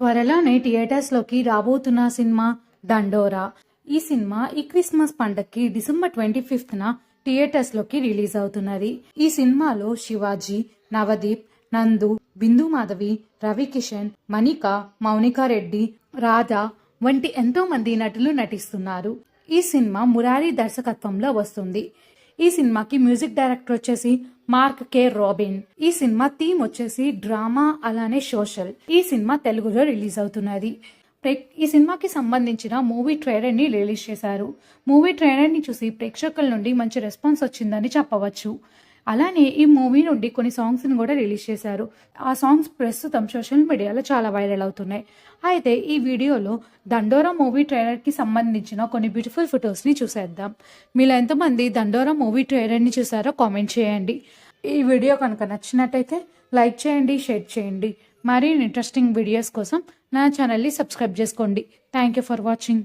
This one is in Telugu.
త్వరలోనే థియేటర్స్లోకి రాబోతున్న సినిమా దండోరా. ఈ సినిమా ఈ క్రిస్మస్ పండగకి డిసెంబర్ 25న థియేటర్స్లోకి రిలీజ్ అవుతున్నది. ఈ సినిమాలో శివాజీ, నవదీప్, నందు, బిందు మాధవి, రవికిషన్, మణిక, మౌనికా రెడ్డి, రాధా వంటి ఎంతో మంది నటులు నటిస్తున్నారు. ఈ సినిమా మురారి దర్శకత్వంలో వస్తుంది. ఈ సినిమాకి మ్యూజిక్ డైరెక్టర్ వచ్చేసి మార్క్ కే రాబిన్. ఈ సినిమా థీమ్ వచ్చేసి డ్రామా అలానే సోషల్. ఈ సినిమా తెలుగులో రిలీజ్ అవుతున్నది. ఈ సినిమాకి సంబంధించిన మూవీ ట్రైలర్ ని రిలీజ్ చేశారు. మూవీ ట్రైలర్ ని చూసి ప్రేక్షకుల నుండి మంచి రెస్పాన్స్ వచ్చిందని చెప్పవచ్చు. అలానే ఈ మూవీ నుండి కొన్ని సాంగ్స్ ని కూడా రిలీజ్ చేశారు. ఆ సాంగ్స్ ప్రస్తుతం సోషల్ మీడియాలో చాలా వైరల్ అవుతున్నాయి. అయితే ఈ వీడియోలో దండోరా మూవీ ట్రైలర్ కి సంబంధించిన కొన్ని బ్యూటిఫుల్ ఫొటోస్ ని చూసేద్దాం. మీలో ఎంతమంది దండోరా మూవీ ట్రైలర్ ని చూసారో కామెంట్ చేయండి. ఈ వీడియో కనుక నచ్చినట్టయితే లైక్ చేయండి, షేర్ చేయండి. మరిన్ని ఇంట్రెస్టింగ్ వీడియోస్ కోసం నా ఛానల్ని సబ్స్క్రైబ్ చేసుకోండి. Thank you for watching.